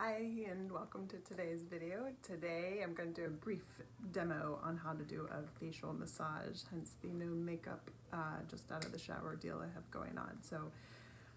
Hi and welcome to today's video. Today I'm going to do a brief demo on how to do a facial massage, hence the no makeup just out of the shower deal I have going on. So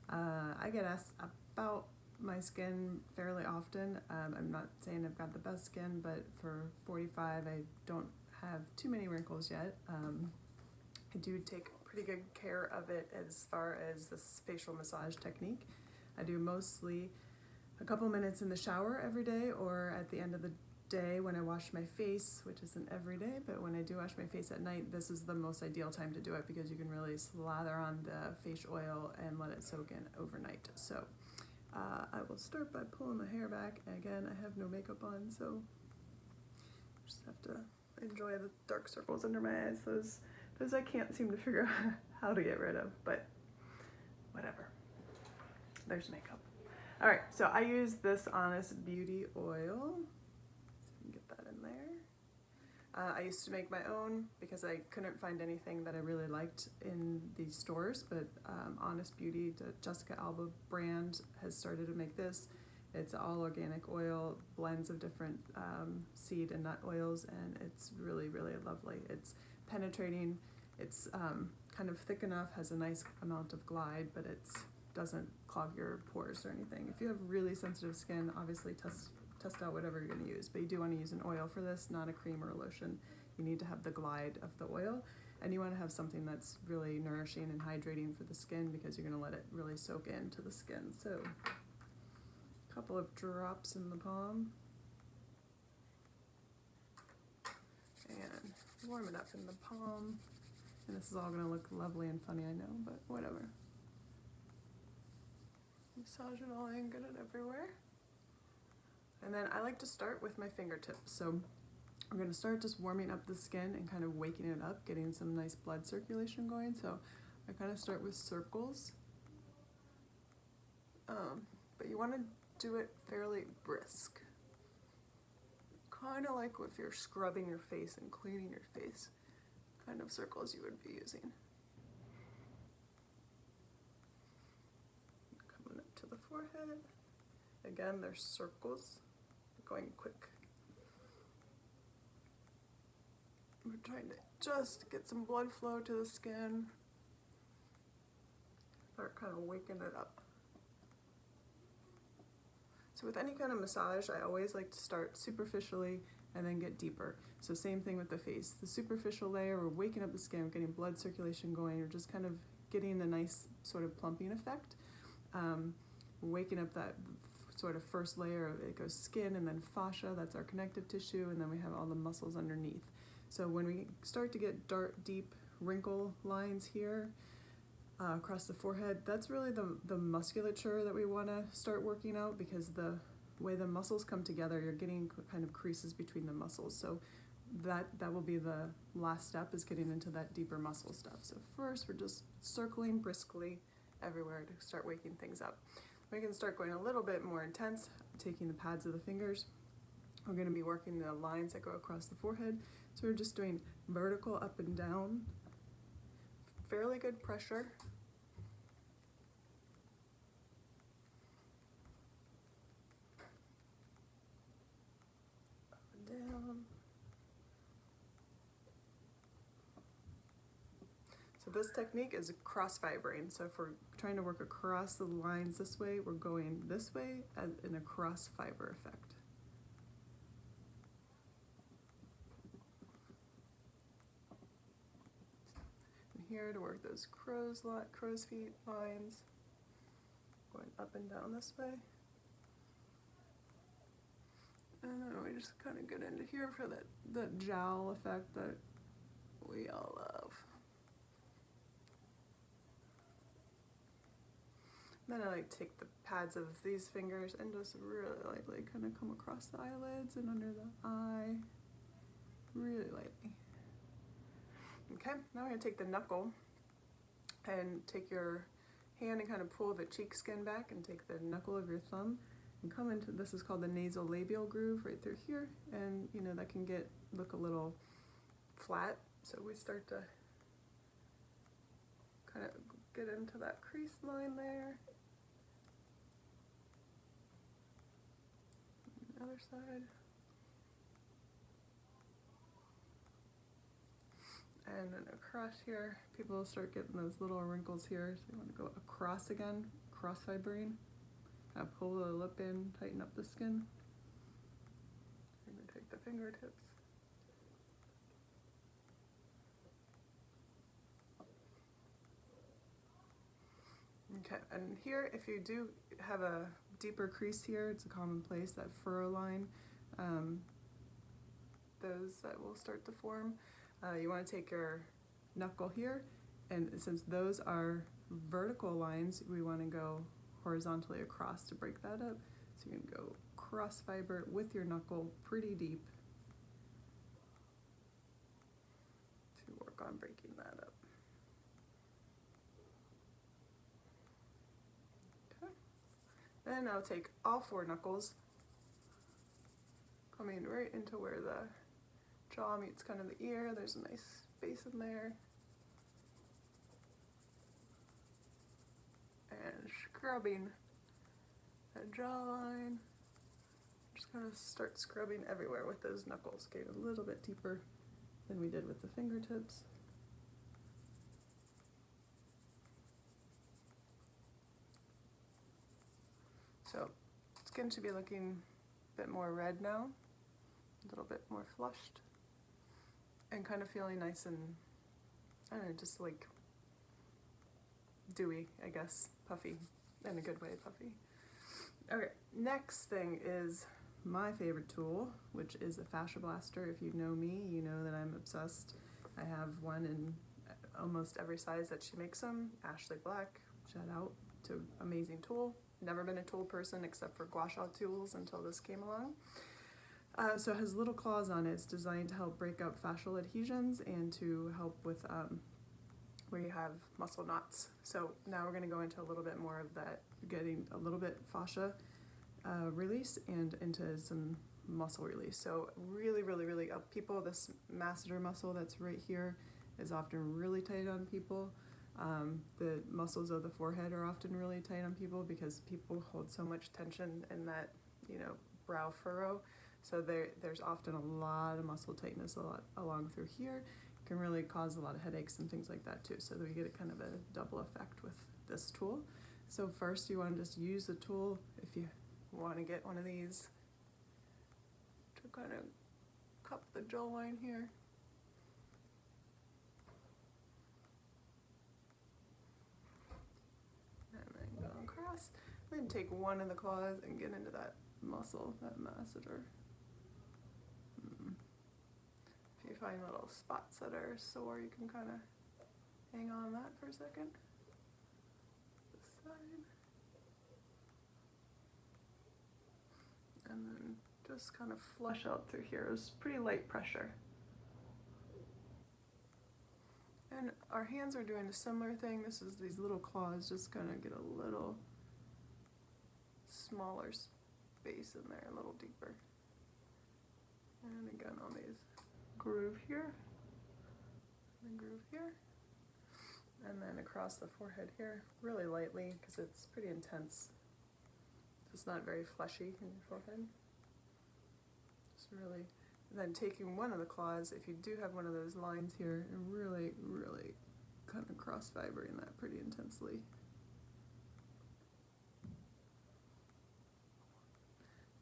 I get asked about my skin fairly often. I'm not saying I've got the best skin, but for 45 I don't have too many wrinkles yet. I do take pretty good care of it as far as this facial massage technique. I do mostly a couple minutes in the shower every day, or at the end of the day when I wash my face, which isn't every day, but when I do wash my face at night, this is the most ideal time to do it because you can really slather on the face oil and let it soak in overnight. So I will start by pulling my hair back. Again, I have no makeup on, so just have to enjoy the dark circles under my eyes. Those I can't seem to figure out how to get rid of, but whatever. There's makeup. All right, so I use this Honest Beauty oil. So you can get that in there. I used to make my own because I couldn't find anything that I really liked in these stores, but Honest Beauty, the Jessica Alba brand, has started to make this. It's all organic oil, blends of different seed and nut oils, and it's really, really lovely. It's penetrating, it's kind of thick enough, has a nice amount of glide, but it doesn't clog your pores or anything. If you have really sensitive skin, obviously test out whatever you're going to use, but you do want to use an oil for this, not a cream or a lotion. You need to have the glide of the oil, and you want to have something that's really nourishing and hydrating for the skin because you're going to let it really soak into the skin. So a couple of drops in the palm and warm it up in the palm. And this is all going to look lovely and funny, I know, but whatever. Massage it all in, get it everywhere. And then I like to start with my fingertips. So we're going to start just warming up the skin and kind of waking it up, getting some nice blood circulation going. So I kind of start with circles. But you want to do it fairly brisk. Kind of like if you're scrubbing your face and cleaning your face, kind of circles you would be using. To the forehead. Again, there's circles going quick. We're trying to just get some blood flow to the skin. Start kind of waking it up. So with any kind of massage, I always like to start superficially and then get deeper. So same thing with the face. The superficial layer, we're waking up the skin, we're getting blood circulation going, we're just kind of getting a nice sort of plumping effect. Waking up that sort of first layer of it goes skin and then fascia, that's our connective tissue, and then we have all the muscles underneath. So when we start to get dark, deep wrinkle lines here across the forehead, that's really the musculature that we want to start working out, because the way the muscles come together, you're getting kind of creases between the muscles. So that will be the last step, is getting into that deeper muscle stuff. So first we're just circling briskly everywhere to start waking things up. We can start going a little bit more intense, taking the pads of the fingers. We're going to be working the lines that go across the forehead. So we're just doing vertical up and down, fairly good pressure. Up and down. So this technique is cross fibering. So if we're trying to work across the lines this way, we're going this way as in a cross fiber effect. And here to work those crow's feet lines, going up and down this way. And then we just kind of get into here for that jowl effect that we all love. Then I like to take the pads of these fingers and just really lightly kind of come across the eyelids and under the eye, really lightly. Okay, now we're going to take the knuckle and take your hand and kind of pull the cheek skin back and take the knuckle of your thumb and come into, this is called the nasolabial groove right through here, and you know that can look a little flat, so we start to kind of get into that crease line there. side. And then across here, people will start getting those little wrinkles here. So you want to go across again, cross fibering. Kind of pull the lip in, tighten up the skin. And then take the fingertips. Okay, and here, if you do have a deeper crease here, it's a common place, that furrow line, those that will start to form. You want to take your knuckle here, and since those are vertical lines, we want to go horizontally across to break that up. So you can go cross fiber with your knuckle pretty deep to work on breaking that up. Okay. Then I'll take all 4 knuckles, coming right into where the jaw meets kind of the ear. There's a nice space in there. And scrubbing that jawline. Just kind of start scrubbing everywhere with those knuckles, getting a little bit deeper than we did with the fingertips. So skin should be looking a bit more red now, a little bit more flushed, and kind of feeling nice and, I don't know, just like dewy, I guess, puffy, in a good way, puffy. Okay, next thing is my favorite tool, which is a fascia blaster. If you know me, you know that I'm obsessed. I have one in almost every size that she makes them. Ashley Black, shout out to amazing tool. Never been a tool person except for gua sha tools until this came along. So it has little claws on it. It's designed to help break up fascial adhesions and to help with where you have muscle knots. So now we're going to go into a little bit more of that, getting a little bit fascia release and into some muscle release. So really, really, really, people, this masseter muscle that's right here is often really tight on people. The muscles of the forehead are often really tight on people because people hold so much tension in that, you know, brow furrow. So there's often a lot of muscle tightness along through here. It can really cause a lot of headaches and things like that too. So that we get a kind of a double effect with this tool. So first you want to just use the tool if you want to get one of these to kind of cup the jawline here. And then go across. Then take one of the claws and get into that muscle, that masseter. If you find little spots that are sore, you can kind of hang on that for a second. This side. And then just kind of flush out through here. It's pretty light pressure. And our hands are doing a similar thing. This is these little claws, just kind of get a little smaller space in there, a little deeper. And again on these groove here, and groove here, and then across the forehead here, really lightly because it's pretty intense. It's not very fleshy in your forehead. Just really, and then taking one of the claws, if you do have one of those lines here, and really, really kind of cross fibering that pretty intensely.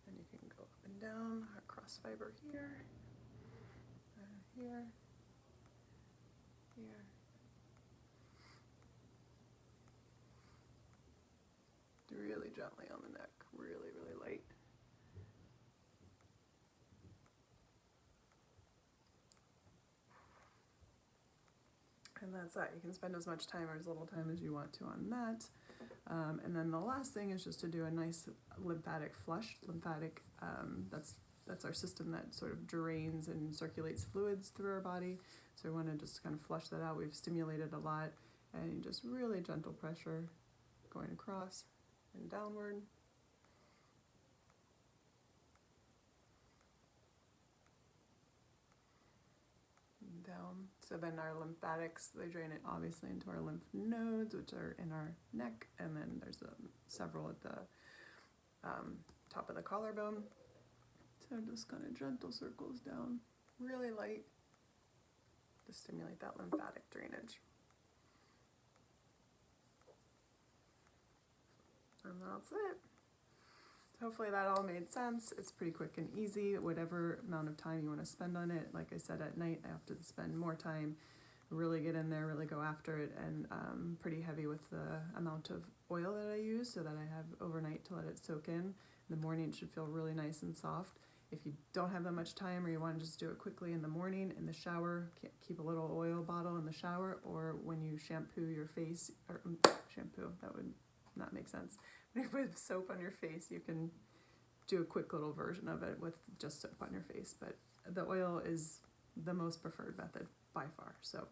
And you can go up and down, cross fiber here, here, here. Really gently on the neck, really, really light. And that's that. You can spend as much time or as little time as you want to on that. And then the last thing is just to do a nice lymphatic flush. Lymphatic, that's our system that sort of drains and circulates fluids through our body. So we want to just kind of flush that out. We've stimulated a lot, and just really gentle pressure going across and downward. And down. So then our lymphatics, they drain it obviously into our lymph nodes, which are in our neck, and then there's several at the top of the collarbone. So just kind of gentle circles down, really light, to stimulate that lymphatic drainage. And that's it. Hopefully that all made sense. It's pretty quick and easy, whatever amount of time you want to spend on it. Like I said, at night I have to spend more time, really get in there, really go after it, and pretty heavy with the amount of oil that I use so that I have overnight to let it soak in. In the morning it should feel really nice and soft. If you don't have that much time or you want to just do it quickly in the morning, in the shower, keep a little oil bottle in the shower, or when you shampoo your face, or shampoo, that would not make sense. When you put soap on your face, you can do a quick little version of it with just soap on your face, but the oil is the most preferred method by far. So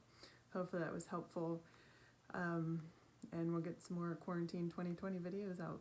hopefully that was helpful, and we'll get some more quarantine 2020 videos out.